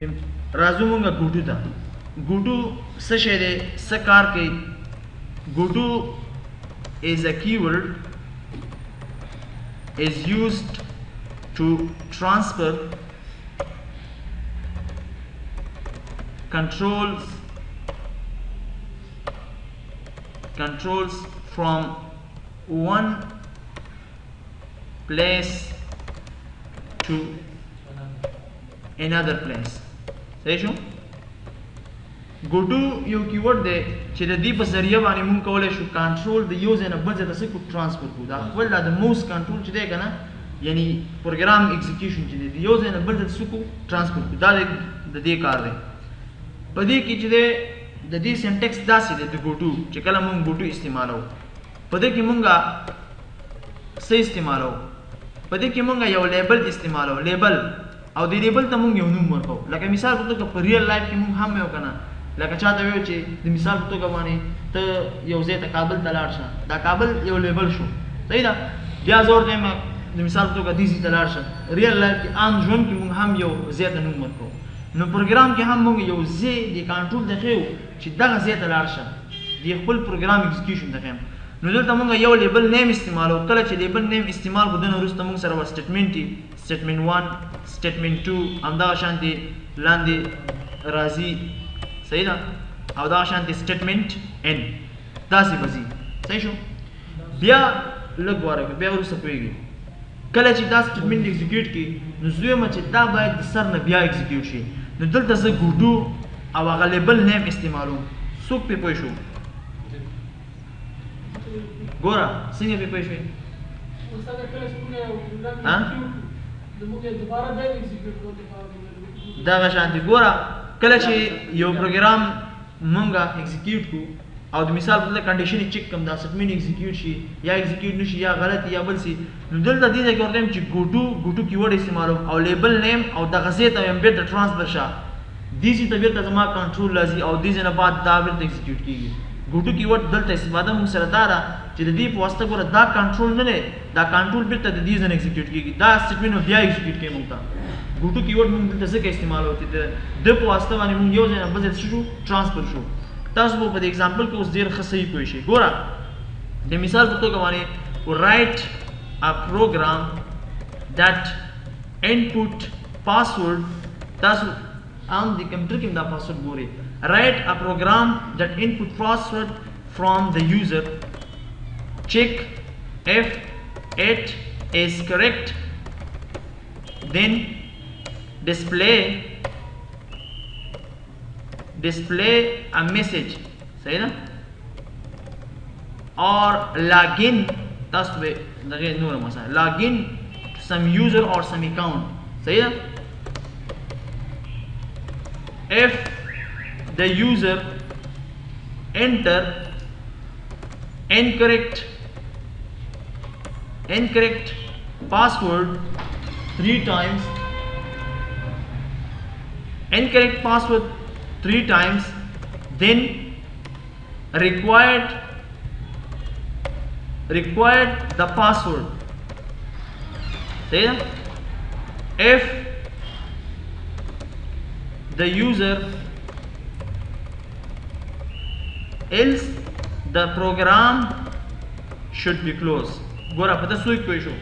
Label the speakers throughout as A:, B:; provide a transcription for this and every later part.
A: राजू मونږه ګوټو ته ګوټو څه شی دی څه کار کوي ګوټو is a keyword is used to transfer controls from one place to another place. صحیح شو ګوټو یو کیورډ دی چې د دې په ذریعه باندې مونږ کولی شو کنټرول د یو ځای نه بل ځای ته څه کړو ټرانسفر کړو دا خپل د موس کنټرول چې دی که نه یعنی پروګرام ایگزیکیوشن چې دی د یو ځای نه بل ځای ته څه کړو ټرانسفر کړو دا د دې کار دی په دې کې چې دی د دې سینټیکس داسې دی د ګوټو چې کله مونږ ګوټو استعمالوو په دې کې مونږ څه استعمالوو په دې کې مونږ یو لیبل استعمالوو لیبل او د لیبل ته مونږ یو نوم ورکو لکه مثال په توګه په ریل لایف کې مونږ هم یو کنه لکه چاته ویو چې د مثال په توګه باندې ته یو ځای ته کابل ته لاړ شه دا کابل یو لیبل شو صحیح ده بیا زور دی د مثال په توګه دې ځای ته لاړ شه ریل لایف کې عام ژوند کې مونږ هم یو ځای ته نوم ورکو نو پروګرام کې هم مونږ یو ځای د کنټرول د خیو چې دغه ځای ته لاړ شه د خپل پروګرام ایگزیکیوشن د خیم نو دلته مونږ یو لیبل نیم استعمالو کله چې لیبل نیم استعمال کو دنه وروسته مونږ سره سټیټمنټ سټیټمنټ 1 سټیټمنټ 2 همدغه شانتي لاندې راځي صحیح ده او دا شانتي سټیټمنټ n داسې بزي صحیح شو بیا لږ واره بیا وروسته پوهیږي کله چې دا سټیټمنټ ایگزیکیوټ کی نو زویمه چې دا باید د سر نه بیا ایگزیکیوټ شي نو دلته زه ګوډو او هغه لیبل نیم استعمالوم څوک پې پوه شو ګوره څنګه پې پوه شوې دغه شانتي ګوره کله چې یو پروګرام مونږه ایگزیکیوټ کو او د مثال په توګه کنډیشن چیک کوم دا سټمنټ ایگزیکیوټ شي یا ایگزیکیوټ نشي یا غلط یا بل شي نو دلته دې ځای کې ورته چې ګوټو کیورډ استعمالوم او لیبل نیم او دغه ځای ته هم بیرته ټرانسفر شه دې ځای ته بیرته زما کنټرول راځي او دې ځای نه بعد دا بیرته ایگزیکیوټ کیږي ګوټو کیورډ دلته استفاده مونږ سره دا ده چې د دې په واسطه ګوره دا کنټرول نه دی دا کنټرول بیرته د دې ځای نه ایگزیکیوټ کیږي دا سټیټمنټ بیا ایگزیکیوټ کوي مونږ ته ګوټو کیورډ مونږ دلته ځکه استعمالوو چې د په واسطه باندې مونږ یو ځای نه بل ځای ته شو ټرانسفر شو تاسو په دې اگزامپل کې اوس ډېر ښه صحیح پوه شئ ګوره د مثال په توګه باندې write a program that input password تاسو عام د کمپیوټر کې دا پاسورډ ګورئ write a program that input password from the user check if it is correct then display a message صحیح ده or login تاسو به دغه نور مثلا login to some user or some account صحیح ده if the user enter incorrect password 3 times incorrect password 3 times then required the password see if the user else the program should be closed ګوره په تاسو کې کوی شو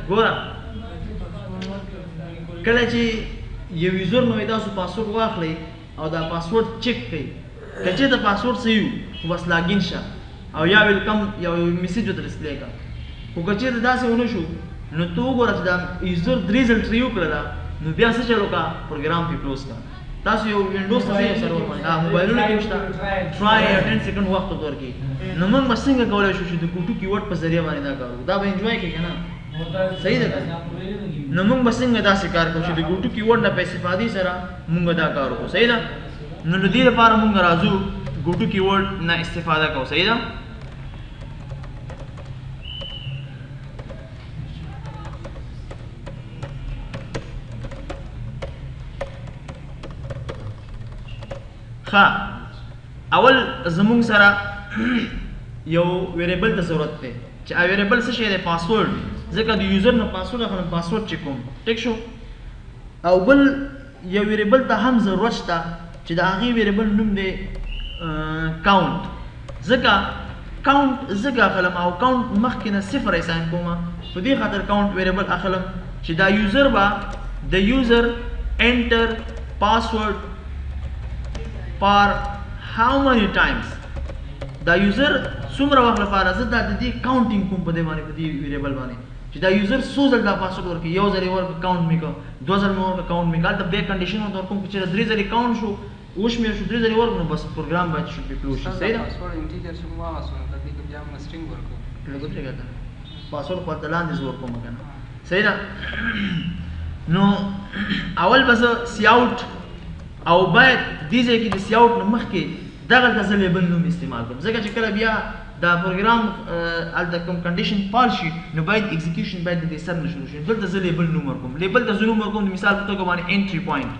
A: ګوره کله چې یو یوزر نو تاسو پاسورډ واخلئ او دا پاسورډ چک کړئ که چېرته پاسورډ صحیح وي خو بس لاګین شه او یا ویلکم یو میسیج ورته ډسپلی کړه خو که چېرته داسې ونه شو نو ته وګوره چې دا یوزر 3 ځل ټرای وکړله نو بیا څه چل وکړه پروګرام پې کلوز کړه تاسو یو وینډوز ته ځئ سرور باندې موبایلونه کې شته ټرای 10 سیکنډ وخت ورکړي نو موږ به څنګه کولی شو چې د ګوټو کیورډ په ذریعه باندې دا کار وکړو دا به انجوای کړي که نه صحیح ده نو موږ به څنګه داسې کار کوو چې د ګوټو کیورډ نه په استفادې سره موږ دا کار وکړو صحیح ده نو د دې لپاره موږ راځو ګوټو کیورډ نه استفاده کوو صحیح ده ښه اول زمونږ سره یو ویریبل ته ضرورت دی چې ویریبل څه شی دی پاسورډ ځکه د یوزر نه پاسورډ اخلم پاسورډ چې کوم ټیک شو او بل یو ویریبل ته هم ضرورت شته چې د هغې ویریبل نوم دی کاونټ ځکه کاونټ ځکه اخلم او کاونټ مخکې نه صفر اساین کوم په دې خاطر کاونټ ویریبل اخلم چې دا یوزر به د یوزر انټر پاسورډ for how many times دا یوزر څومره وخت لپاره زه دا د دې کاونټینګ کوم په دې باندې په دې ویریبل باندې چې دا یوزر څو ځل دا پاسورډ ورکړي یو ځل یې ورکړه کاونټ مې کړه دوه ځل مې ورکړه کاونټ مې کړه هلته بیا کنډیشن ورته ورکوم چې درې ځلې کاونټ شو وشمېر شو درې ځلې ورکړو نو بس پروګرام باید شو کلوز شي صحیح ده پاسورډ خو ورته لاندې زه ورکوم که نه صحیح ده نو اول به زه سی آوټ او باید دې ځای کې د سی آوټ نه مخکې دغلته زه لیبل نوم استعمال کړم ځکه چې کله بیا دا پروګرام هلته کوم کنډیشن فال شي نو باید اکزیکیوشن باید د دې سر نه شروع شي دلته زه لیبل نوم ورکوم لیبل ته زه نوم ورکوم د مثال په توګه باندې انټري پوینټ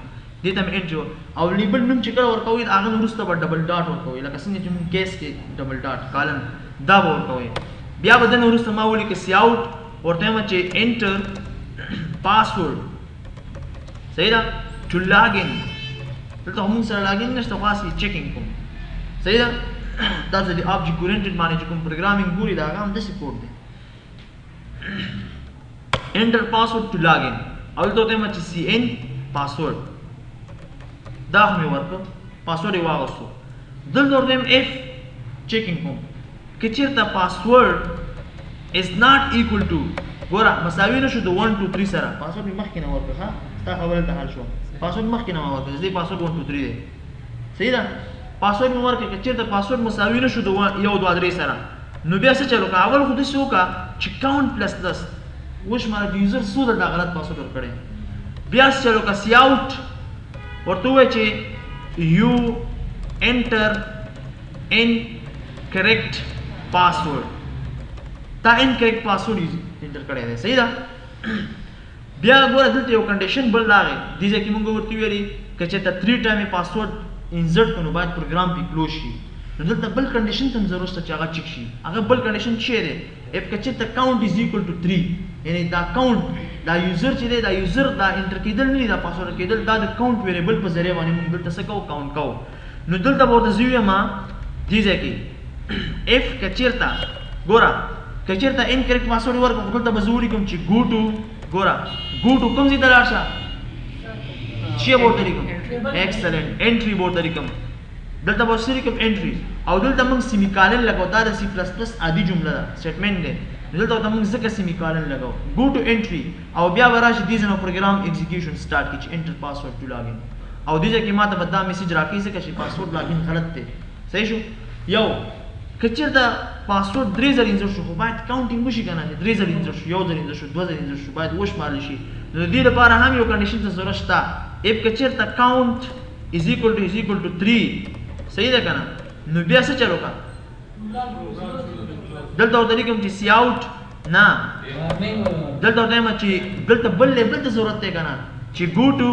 A: دې ته مې انټري او لیبل نوم چې کله ورکوئ د هغه نه وروسته به ډبل ډاټ ورکوئ لکه څنګه چې موږ کیس کې ډبل ډاټ کالم دا به ورکوئ بیا به دنه وروسته ما ولیکه سی آوټ ورته وایم چې انټر پاسورډ صحیح ده ټو لاګ ان دلته موږ سره لاګ ان نشته خو هسې چیکینګ کوم صحیح ده دا د آبجیکټ اورینټډ باندې چې کوم پروګرامینګ ګوري د هغه همداسې کوډ دی انټر پاسورډ ټو لاګ ان او دلته ورته وایم چې سی ان پاسورډ دا خو مې ورکړه پاسورډ یې واغوستو دلته ورته وایم اف چیکینګ کوم که چېرته پاسورډ از ناٹ ایکول ټو ګوره مساوي نه شو د 1 2 3 سره پاسورډ مې مخکې نه ورکړه ښه ستا خبره ته حل شوه پاسورډ مخکې نه مې ورکړه زه پاسورډ 1 2 3 دی صحیح ده پاسورډ مې ورکړه که چېرته پاسورډ مساوي نه شو د 1 2 3 سره نو بیا څه چل وکړه اول خو داسې وکړه چې کاونټ پلس پلس وشماره د یوزر څو ځل دا غلط پاسورډ ورکړی بیا څه چل وکړه سی آوټ ورته ووایه چې یو انټر ان کریکټ پاسورډ تا انکریکټ پاسورډ انټر کړی دی صحیح ده بیا ګوره دلته یو کنډیشن بل راغی دې ځای کې موږ ورته ویلي که چېرته 3 ټایمې پاسورډ انزرټ کړو نو باید پروګرام پې کلوز شي نو دلته بل کنډیشن ته هم ضرورت شته چې هغه چک شي هغه بل کنډیشن څه دی اف که چېرته کاونټ از ایکول ټو 3 یعنې دا کاونټ دا یوزر چې دی دا یوزر دا انټر کېدل نه دي دا پاسورډ کېدل دا د کاونټ ویریبل په ذریعه باندې موږ دلته څه کوو کاونټ کوو نو دلته به ورته زه ووایم دې ځای کې اف که چېرته ګوره که چېرته انکریکټ پاسورډ ورکړم خو دلته به زه ولیکم چې ګو ټو ګوره ګو ټو کوم ځای ته لاړ شه چې به ورته لیکم ایکسلنټ انټري به ورته لیکم دلته به څه لیکم انټري او دلته موږ سیمیکالن لګو دا د سی پلس پلس عادي جمله ده سټیټمنټ دی دلته ورته موږ ځکه سیمیکالن لګو ګو ټو انټري او بیا به راشي دې ځای نه پروګرام ایکزیکیوشن سټارټ کړي چې انټر پاسورډ ټو لاګ ان او دې ځای کې ما ته به دا میسج راکړي ځکه چې پاسورډ لاګ ان غلط دی صحیح شو یو که چېرته پاسورډ 3 ځل انزر شو خو باید کاونټینګ وشي که نه 3 ځل انزر شو 1 ځل انزر شو 2 ځل انزر شو باید وشمارل شي نو د دې لپاره هم یو کنډیشن ته ضرورت شته اف که چېرته کاونټ از ایکول ټو 3 صحیح ده که نه نو بیا څه چل وکړه دلته ورته لیکم چې سی آوټ نه دلته ورته وایم چې دلته بل لیبل ته ضرورت دی که نه چې ګو ټو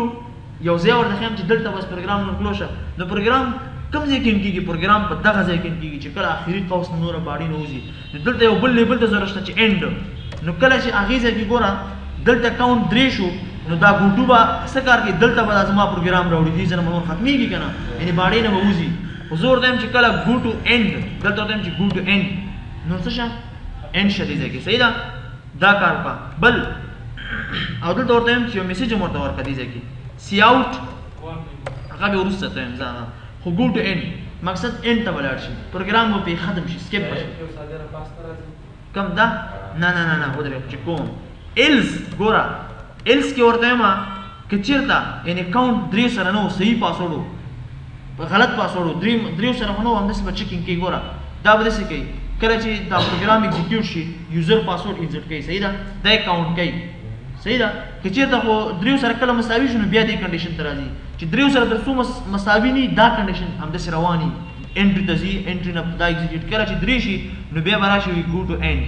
A: یو ځای ورته ښیم چې دلته بس پروګرام نور کلوز شه نو پروګرام کوم ځای کې ان کېږي پروګرام په دغه ځای کې ان کېږي چې کله آخري قوس نه نوره باډي نه وځي نو دلته یو بل لیبل ته ضرورت شته چې اینډ نو کله چې هغې ځای کې ګوره دلته کاونټ 3 شو نو دا ګوټو به څه کار کوي دلته به دا زما پروګرام راوړي دې ځای نه به نور ختمېږي که نه یعنې باډۍ نه به وځي خو زه ورته وایم چې کله ګو ټو اینډ دلته ورته وایم چې ګو ټو اینډ نو څه شه اینډ شه دې ځای کې صحیح ده دا کار وکړه بل او دلته ورته وایم چې یو میسج هم ورته ورکړه دې ځای کې سی آوټ هغه بیا وروسته ته وایم زه خو ګو ټو اینډ مقصد اینډ ته ولاړ شي پروګرام به پې ختم شي سکیپ به شي کم ده نه نه نه نه ودرېږه چې کوم ایلز ګوره ایلز کې ورته وایم که چېرته یعنې کاونټ 3 سره نه و صحیح پاسورډ و غلط پاسورډ و 3 سره خو نه و همداسې به چیکینګ کوي ګوره دا به داسې کوي کله چې دا پروګرام ایکزیکیوټ شي یوزر پاسورډ انزرټ کوي صحیح ده دا یې کاونټ کوي صحیح ده که چېرته خو 3 سره کله مساوي شو نو بیا دې کنډیشن ته راځي چې 3 سره تر څو مساوي نه دا کنډیشن همداسې رواني انټري ته ځي انټري نه دا ایکزیکیوټ کله چې 3 شي نو بیا به راشي ګو ټو اینډ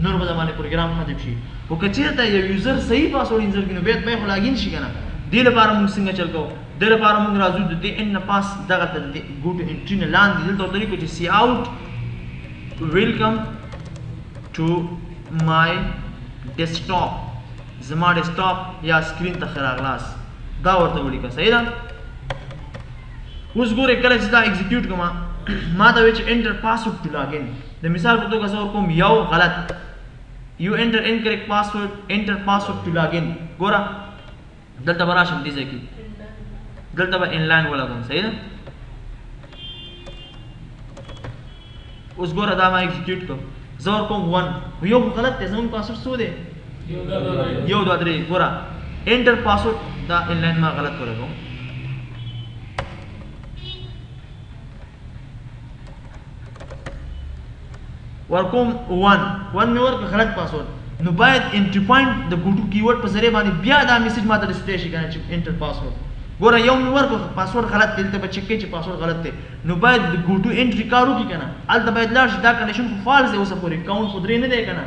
A: نور به زمانه پروګرام ختم شي خو که چېرته یو یوزر صحیح پاسورډ انزر کړي نو بیا خو لاګین شي که نه دې لپاره موږ څنګه چل کوو دې لپاره موږ راځو د دې ان نه پاس دغه ته د ګو ټو انټري نه لاندې دلته ورته لیکو چې سی آوټ ویلکم ټو مای ډیسکټاپ زما ډیسکټاپ یا سکرین ته خراغلاس دا ورته ولیکه صحیح ده اوس ګوره کله چې دا ایگزیکیوټ کوم ما ته وی چې انټر پاسورډ ټو لاګ ان د مثال په توګه زه کوم یو غلط یو انټر انکریکټ پاسورډ انټر پاسورډ ټو لاګ ان ګوره دلته براشم دي ځکه دلته به انلاین ولګم صحیح ده اوس ګوره دا ما ایگزیکیوټ کوم زه کوم 1 یو غلط دی زموږ پاسورډ څو دی یو 2 3 ګوره انټر پاسورډ دا انلاین ما غلط ولګم ورکوم 1 مې ورکړ غلط پاسورډ نو باید انټری پوینټ د ګوټو کیورډ په ذریعہ باندې بیا دا میسج ماته ډسپلی شي کنه چې انټر پاسورډ ګوره یو مې ورکړ پاسورډ غلط دی ته به چک کې چې پاسورډ غلط دی نو باید د ګوټو انټری کارو کی کنه الته باید لاړ شي دا کنډیشن خو فالس دی اوسه پورې کاونټ خو درې نه دی کنه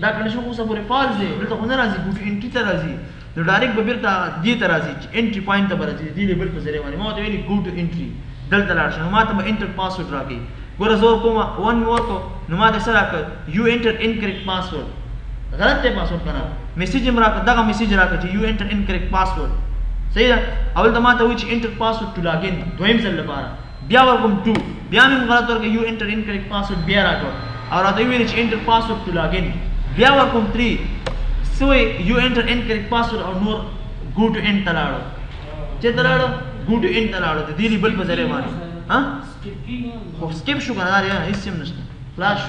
A: دا کنډیشن خو اوسه پورې فالس دی دلته خو نه راځي ګوټو انټری ته راځي نو ډایرکټ به بیرته دې ته راځي چې انټری پوینټ ته به راځي دې لیبل په ذریعہ باندې ما ته ویلي ګوټو انټری دلته لاړ شي نو ما ته به انټر پاسورډ راکړي ګوره زه ورکوم 1 مې ورکړ نو ما ته څه راکړ یو انټر انکریکټ پاسورډ غلط دی پاسورډ کنه میسج هم راکړ دغه میسج راکړ چې یو انټر انکریکټ پاسورډ صحیح ده اول ته ما ته وایي چې انټر پاسورډ ټو لاګ ان دویم ځل لپاره بیا ورکوم 2 بیا مې غلط ورکړ یو انټر انکریکټ پاسورډ بیا راکړ او راته ویل چې انټر پاسورډ ټو لاګ ان بیا ورکوم 3 سوې یو انټر انکریکټ پاسورډ او نور ګو ټو ان ته لاړو چې ته لاړو ګو ټو ان ته لاړو د دې لیبل په ذریعہ باندې ها خو سکیپ شو کنه دا هیڅ هم نشته فلاش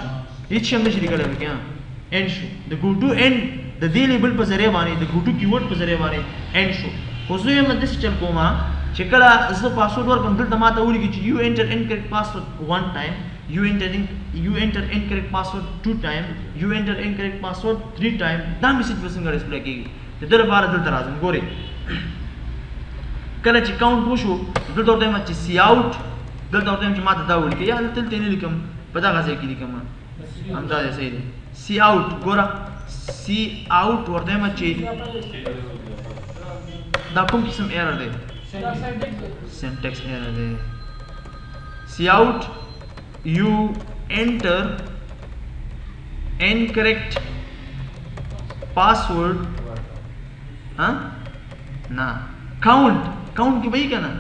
A: هیڅ هم نشي لګړې وکیا ان شو د ګو ټو ان د دې لیبل په ذریعہ باندې د ګو ټو کیورډ په ذریعہ باندې ان شو خو زه یې مده چل کومه چې کله زه پاسورډ ورکوم دلته ماته ولیکي چې یو انټر انکریکټ پاسورډ 1 ټایم یو انټر انکریکټ پاسورډ 2 ټایم یو انټر انکریکټ پاسورډ 3 ټایم دا میسج به څنګه ډسپلی کیږي د دې لپاره دلته راځم ګورئ کله چې کاونټ وشو دلته ورته چې سی اوټ دلته ورته چې ماته دا ولیکي یا دلته نه لیکم په دغه ځای کې لیکم همدا دی صحیح دی سی اوټ ګوره سی اوټ ورته چې دا کوم قسم ایرر دی syntax error there cout you enter incorrect password ना count की भाई क्या ना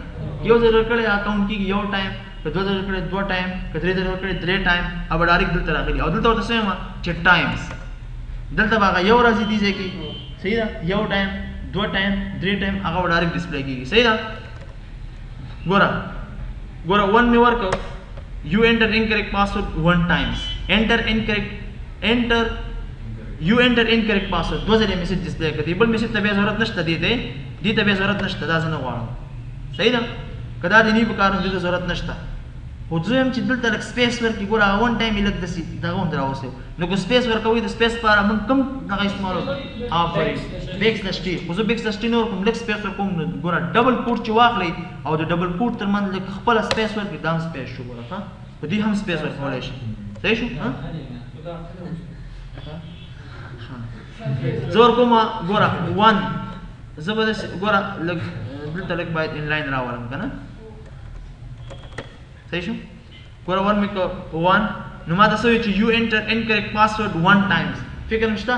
A: यो जरूर करे count की यो टाइम तो दो जरूर करे 2 टाइम कतरे जरूर करे 3 टाइम अब डायरेक्ट दिल तरह करी और दिल तो सेम है टाइम्स दिल तब आगा यो राजी दीजिए की सही ना यो टाइम 2 टाइम 3 टाइम आगा डायरेक्ट डिस्प्ले की सही ना गोरा 1 में work you enter incorrect password 1 times enter you enter incorrect password दो जरिए मैसेज डिस्प्ले करती है बल मैसेज तबे जरूरत नष्ट देते दी तबे जरूरत नष्ट दा जन वाण सही ना कदा दिनी बकार दी जरूरत नष्ट हो जो हम चिदल तक स्पेस वर्क की गोरा 1 टाइम इलक दसी दगा उंदरा होसे नो को स्पेस वर्क कोई स्पेस पर हम कम दगा इस्तेमाल आफरी बेक्स दस्टी हो जो बेक्स दस्टी नो कोम लेक स्पेस वर्क कोम गोरा डबल कोट ची वाखली او د डबल कोट تر من لک خپل स्पेस वर्क دام स्पेस شو गोरा ها په دې هم स्पेस वर्क ولې شي صحیح شو ها زور کومه ګوره 1 زبردست ګوره لګ دلته لګ باید ان لاین راولم کنه صحیح شو ګوره 1 میک 1 نو ما تاسو چې یو انټر انکریکټ پاسورډ 1 ټایمز فکر نشته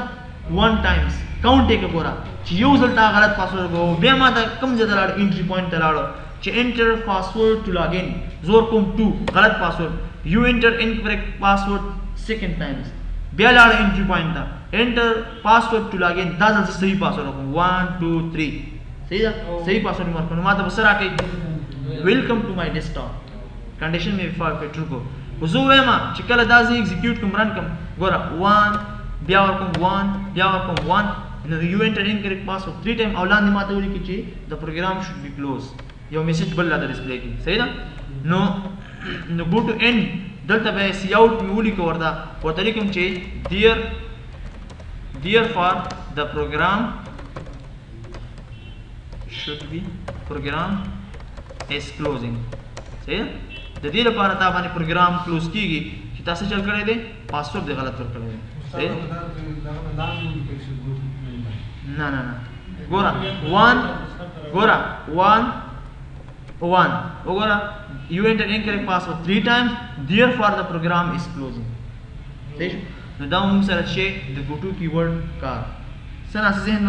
A: 1 ټایمز کاونټ یې ګوره چې یو ځلتا غلط پاسورډ غو بیا ما ته کم ځای لاړ انټری پوینټ ته لاړ چې انټر پاسورډ ټو لاګ ان زور کوم 2 غلط پاسورډ یو انټر انکریکټ پاسورډ سیکنډ ټایمز بیا لاړ انټری پوینټ ته انټر پاسورډ ټو لاګ ان دا ځل صحیح پاسورډ کوم 1 2 3 صحیح ده صحیح پاسورډ ورکړم ما ته بسره کوي ویلکم ټو مای ډیسکټاپ کنډیشن می فار ټرو کو وزو ما چې کله دا زی ایگزیکیوټ کوم رن کوم ګوره 1 بیا ورکوم 1 بیا ورکوم 1 نو یو انټر انکریکټ پاسورډ 3 ټایم اولاد ماته ولیکي چې د پروګرام شود بی کلوز یو میسج بل لا ډسپلی کی صحیح ده نو گو ټو end دلته به سی اوټ می ولیکو ورته لیکم چې dear for the program should be program is closing صحیح د دې لپاره تا باندې پروګرام کلوز کیږي چې تاسو چل کړی دی پاسورډ دی غلط ورکړی دی صحیح نه ګوره 1 وګوره you enter incorrect password 3 times therefore the program is closing صحیح نو دا موږ سره چې د ګوټو کیورډ کار سره ذهن